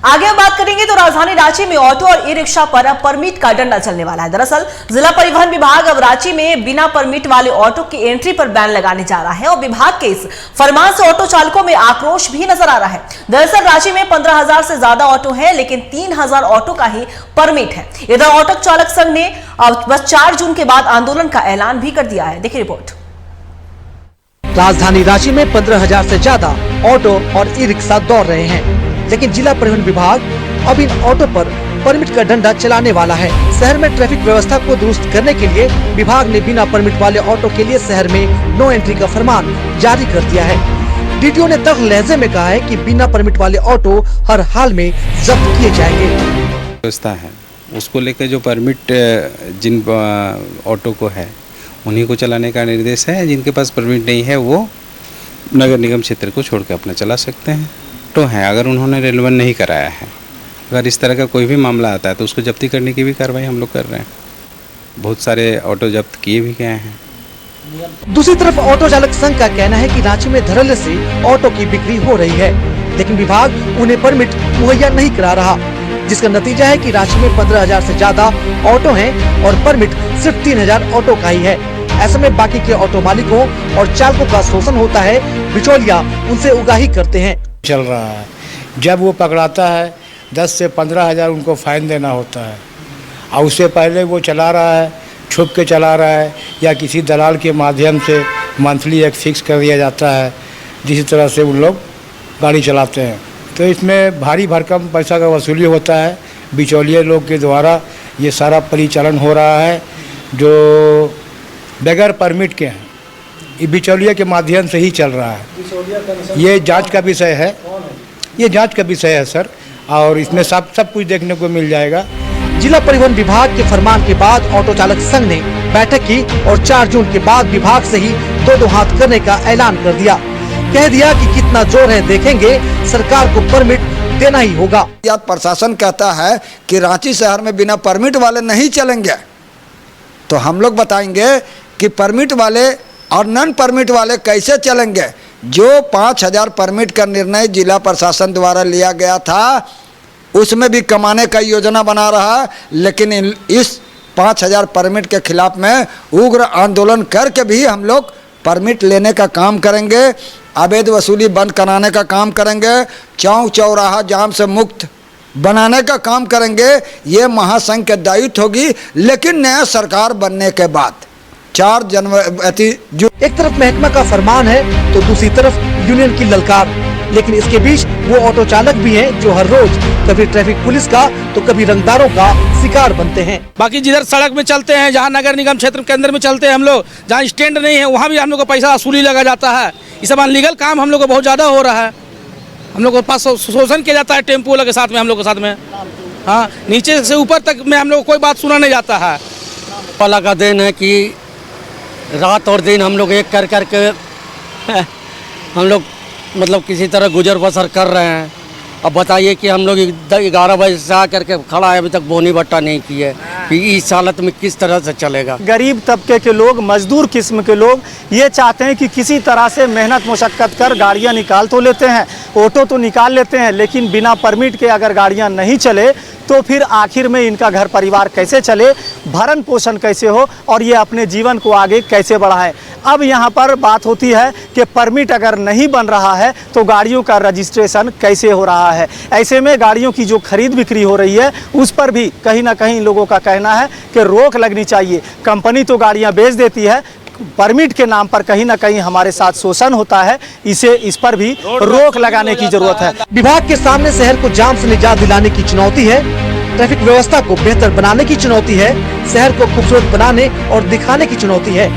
आगे हम बात करेंगे तो राजधानी रांची में ऑटो और ई रिक्शा पर अब परमिट का डंडा चलने वाला है। दरअसल जिला परिवहन विभाग अब रांची में बिना परमिट वाले ऑटो की एंट्री पर बैन लगाने जा रहा है और विभाग के इस फरमान से ऑटो चालकों में आक्रोश भी नजर आ रहा है। दरअसल रांची में 15,000 से ज्यादा ऑटो है, लेकिन 3,000 ऑटो का ही परमिट है। इधर ऑटो चालक संघ ने अब बस 4 जून के बाद आंदोलन का ऐलान भी कर दिया है। देखिए रिपोर्ट। राजधानी रांची में 15,000 से ज्यादा ऑटो और ई रिक्शा दौड़ रहे हैं, लेकिन जिला परिवहन विभाग अब इन ऑटो पर परमिट का डंडा चलाने वाला है। शहर में ट्रैफिक व्यवस्था को दुरुस्त करने के लिए विभाग ने बिना परमिट वाले ऑटो के लिए शहर में नो एंट्री का फरमान जारी कर दिया है। डीटीओ ने तल्ख लहजे में कहा है कि बिना परमिट वाले ऑटो हर हाल में जब्त किए जाएंगे। व्यवस्था है उसको लेकर जो परमिट जिन ऑटो को है उन्हीं को चलाने का निर्देश है। जिनके पास परमिट नहीं है वो नगर निगम क्षेत्र को छोड़ के अपना चला सकते हैं। तो है अगर उन्होंने रेलवन नहीं कराया है, अगर इस तरह का कोई भी मामला आता है तो उसको जब्ती करने की भी कार्रवाई हम लोग कर रहे हैं। बहुत सारे ऑटो जब्त किए भी गए हैं। दूसरी तरफ ऑटो चालक संघ का कहना है कि रांची में धड़ल्ले से ऑटो की बिक्री हो रही है, लेकिन विभाग उन्हें परमिट मुहैया नहीं करा रहा, जिसका नतीजा है कि रांची में 15,000 से ज्यादा ऑटो हैं और परमिट सिर्फ 3,000 ऑटो का ही है। ऐसे में बाकी के ऑटो मालिकों और चालकों का शोषण होता है, बिचौलिया उनसे उगाही करते हैं। चल रहा है, जब वो पकड़ाता है 10 से 15,000 उनको फाइन देना होता है, और उससे पहले वो चला रहा है, छुप के चला रहा है या किसी दलाल के माध्यम से मंथली एक फिक्स कर दिया जाता है, जिस तरह से उन लोग गाड़ी चलाते हैं। तो इसमें भारी भरकम पैसा का वसूली होता है, बिचौलिए लोग के द्वारा ये सारा परिचालन हो रहा है जो बगैर परमिट के हैं, ये बिचौलिए के माध्यम से ही चल रहा है। ये जांच का विषय है, ये जांच का विषय है सर, और इसमें सब कुछ देखने को मिल जाएगा। जिला परिवहन विभाग के फरमान के बाद ऑटो चालक संघ ने बैठक की और 4 जून के बाद विभाग से ही दो हाथ करने का ऐलान कर दिया। कह दिया कि कितना जोर है देखेंगे, सरकार को परमिट देना ही होगा। प्रशासन कहता है कि रांची शहर में बिना परमिट वाले नहीं चलेंगे, तो हम लोग बताएंगे कि परमिट वाले और नॉन परमिट वाले कैसे चलेंगे। जो 5,000 परमिट का निर्णय जिला प्रशासन द्वारा लिया गया था, उसमें भी कमाने का योजना बना रहा, लेकिन इस 5,000 परमिट के खिलाफ में उग्र आंदोलन करके भी हम लोग परमिट लेने का काम करेंगे, अवैध वसूली बंद कराने का काम करेंगे, चौक चौराहा जाम से मुक्त बनाने का काम करेंगे। ये महासंघ के दायित्व होगी, लेकिन नया सरकार बनने के बाद 4 जनवरी। एक तरफ महकमा का फरमान है तो दूसरी तरफ यूनियन की ललकार, लेकिन इसके बीच वो ऑटो चालक भी हैं जो हर रोज कभी ट्रैफिक पुलिस का तो कभी रंगदारों का शिकार बनते हैं। बाकी जिधर सड़क में चलते हैं, जहाँ नगर निगम क्षेत्र के अंदर में चलते हैं हम लोग, जहाँ स्टैंड नहीं है वहाँ भी हम लोग को पैसा वसूली लगा जाता है। ये सब अनलीगल काम हम लोग को बहुत ज़्यादा हो रहा है। हम लोग को पास शोषण किया जाता है टेम्पो वाले के साथ में, हम लोग के साथ में। हाँ, नीचे से ऊपर तक में हम लोग कोई बात सुना नहीं जाता है। अल्लाह का देन है कि रात और दिन हम लोग एक कर करके हम लोग मतलब किसी तरह गुजर बसर कर रहे हैं। अब बताइए कि हम लोग 11 बजे से आकर के खड़ा है, अभी तक बोनी बट्टा नहीं की है, इस हालत में किस तरह से चलेगा। गरीब तबके के लोग, मजदूर किस्म के लोग ये चाहते हैं कि किसी तरह से मेहनत मुशक्क़त कर गाड़ियां निकाल तो लेते हैं, ऑटो तो निकाल लेते हैं, लेकिन बिना परमिट के अगर गाड़ियां नहीं चले तो फिर आखिर में इनका घर परिवार कैसे चले, भरण पोषण कैसे हो और ये अपने जीवन को आगे कैसे बढ़ाएं। अब यहाँ पर बात होती है कि परमिट अगर नहीं बन रहा है तो गाड़ियों का रजिस्ट्रेशन कैसे हो रहा है। ऐसे में गाड़ियों की जो खरीद बिक्री हो रही है उस पर भी कहीं ना कहीं लोगों का कहना है कि रोक लगनी चाहिए। कंपनी तो गाड़ियाँ बेच देती है, परमिट के नाम पर कहीं ना कहीं हमारे साथ शोषण होता है, इस पर भी रोक लगाने की जरूरत है। विभाग के सामने शहर को जाम से निजात दिलाने की चुनौती है, ट्रैफिक व्यवस्था को बेहतर बनाने की चुनौती है, शहर को खूबसूरत बनाने और दिखाने की चुनौती है।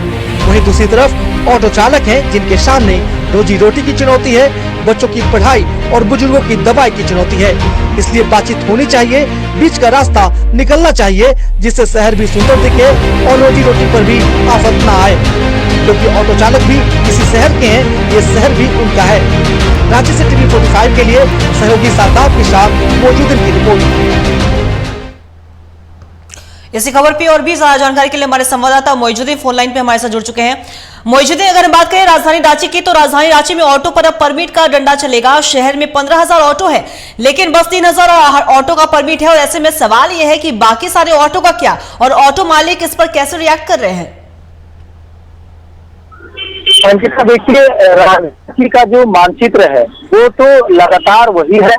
वहीं दूसरी तरफ ऑटो चालक हैं जिनके सामने रोजी रोटी की चुनौती है, बच्चों की पढ़ाई और बुजुर्गों की दवाई की चुनौती है। इसलिए बातचीत होनी चाहिए, बीच का रास्ता निकलना चाहिए, जिससे शहर भी सुंदर दिखे और रोजी रोटी पर भी आफत न आए, क्योंकि ऑटो चालक भी इसी शहर के हैं, ये शहर भी उनका है। रांची से टीवी 45 के लिए सहयोगी सादाब के साथ मौजूद की रिपोर्ट। इसी खबर पे और भी ज्यादा जानकारी के लिए हमारे संवाददाता मोइजुद्दीन फोन लाइन पे हमारे साथ जुड़ चुके हैं। मोइजुद्दीन, अगर हम बात करें राजधानी रांची की, तो राजधानी रांची में ऑटो पर अब परमिट का डंडा चलेगा। शहर में 15,000 ऑटो है, लेकिन बस 3,000 ऑटो का परमिट है। और ऐसे में सवाल यह है कि बाकी सारे ऑटो का क्या, और ऑटो मालिक इस पर कैसे रिएक्ट कर रहे हैं? अंकिता, देखिए, रांची का जो मानचित्र है वो तो लगातार वही है,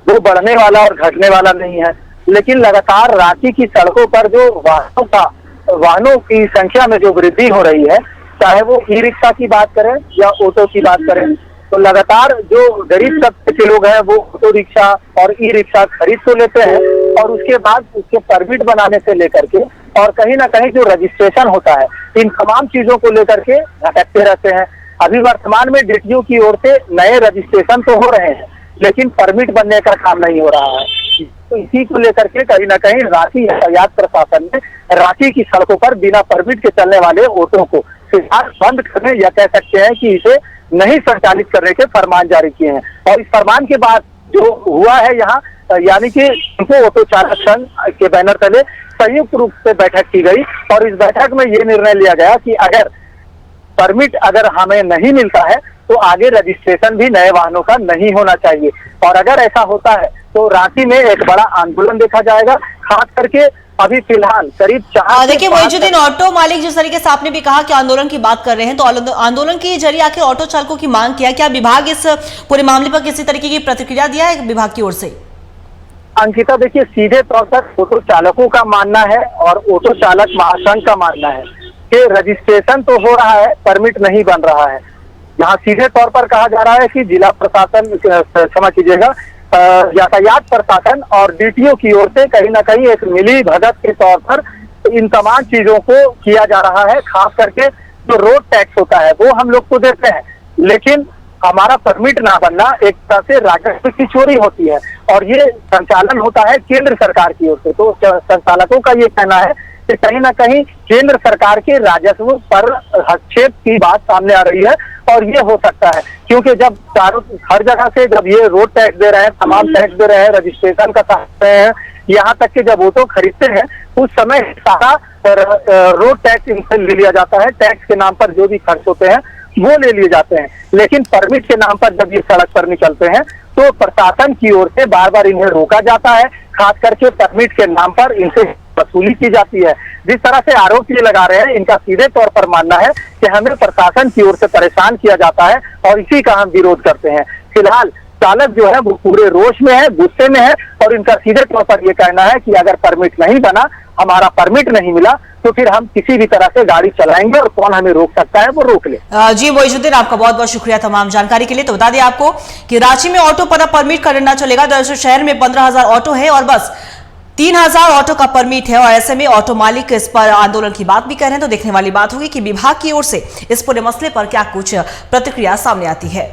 वो बढ़ने वाला और घटने वाला नहीं है। लेकिन लगातार रांची की सड़कों पर जो वाहनों की संख्या में जो वृद्धि हो रही है, चाहे वो ई रिक्शा की बात करें या ऑटो की बात करें, तो लगातार जो गरीब तबके के लोग हैं वो ऑटो रिक्शा और ई रिक्शा खरीद तो लेते हैं, और उसके बाद उसके परमिट बनाने से लेकर के और कहीं ना कहीं जो रजिस्ट्रेशन होता है, इन तमाम चीजों को लेकर के भटकते रहते हैं। अभी वर्तमान में डीटीओ की ओर से नए रजिस्ट्रेशन तो हो रहे हैं, लेकिन परमिट बनने का काम नहीं हो रहा है। तो इसी को लेकर के कहीं ना कहीं रांची यातायात प्रशासन ने रांची की सड़कों पर बिना परमिट के चलने वाले ऑटो को फिलहाल बंद करने, या कह सकते हैं कि इसे नहीं संचालित करने के फरमान जारी किए हैं। और इस फरमान के बाद जो हुआ है यहाँ, यानी कि ऑटो चालक संघ के बैनर तले संयुक्त रूप से बैठक की गई, और इस बैठक में ये निर्णय लिया गया कि अगर परमिट हमें नहीं मिलता है तो आगे रजिस्ट्रेशन भी नए वाहनों का नहीं होना चाहिए। और अगर ऐसा होता है तो रांची में एक बड़ा आंदोलन देखा जाएगा। खास करके अभी फिलहाल करीब 4 देखिए मोइजुद्दीन, ऑटो मालिक जिस तरीके से आपने भी कहा कि आंदोलन की बात कर रहे हैं, तो आंदोलन के जरिए आखिर ऑटो चालकों की मांग किया, क्या विभाग इस पूरे मामले पर किसी तरीके की प्रतिक्रिया दिया है विभाग की ओर से? अंकिता, देखिए, सीधे तौर पर ऑटो चालकों का मानना है और ऑटो चालक महासंघ का मानना है कि रजिस्ट्रेशन तो हो रहा है, परमिट नहीं बन रहा है। यहाँ सीधे तौर पर कहा जा रहा है कि जिला प्रशासन, क्षमा कीजिएगा, यातायात प्रशासन और डीटीओ की ओर से कहीं ना कहीं एक मिली भगत के तौर पर इन तमाम चीजों को किया जा रहा है। खास करके जो रोड टैक्स होता है वो हम लोग को देते हैं, लेकिन हमारा परमिट ना बनना एक तरह से राजस्व की चोरी होती है, और ये संचालन होता है केंद्र सरकार की ओर से। तो संचालकों का ये कहना है कि कहीं ना कहीं केंद्र सरकार के राजस्व पर हस्तक्षेप की बात सामने आ रही है। और ये हो सकता है क्योंकि जब हर जगह से जब ये रोड टैक्स दे रहे हैं, तमाम टैक्स दे रहे हैं, रजिस्ट्रेशन का कर रहे हैं, यहाँ तक कि जब ऑटो खरीदते हैं उस समय सारा रोड टैक्स इनसे ले लिया जाता है। टैक्स के नाम पर जो भी खर्च होते हैं वो ले लिए जाते हैं, लेकिन परमिट के नाम पर जब ये सड़क पर निकलते हैं तो प्रशासन की ओर से बार बार इन्हें रोका जाता है। खास करके परमिट के नाम पर इनसे वसूली की जाती है। जिस तरह से आरोप ये लगा रहे हैं, इनका सीधे तौर पर मानना है कि हमें प्रशासन की ओर से परेशान किया जाता है, और इसी का हम विरोध करते हैं। फिलहाल चालक जो है वो पूरे रोष में है, गुस्से में है, और इनका सीधे तौर पर ये कहना है कि अगर परमिट नहीं बना, हमारा परमिट नहीं मिला, तो फिर हम किसी भी तरह से गाड़ी चलाएंगे और कौन हमें रोक सकता है वो रोक ले। जी मोइजुद्दीन, आपका बहुत बहुत शुक्रिया तमाम जानकारी के लिए। तो बता दें आपको कि रांची में ऑटो पर परमिट का डंडा चलेगा। दरअसल शहर में 15,000 ऑटो है और बस 3,000 ऑटो का परमिट है, और ऐसे में ऑटो मालिक इस पर आंदोलन की बात भी कर रहे हैं। तो देखने वाली बात होगी कि विभाग की ओर से इस पूरे मसले पर क्या कुछ प्रतिक्रिया सामने आती है।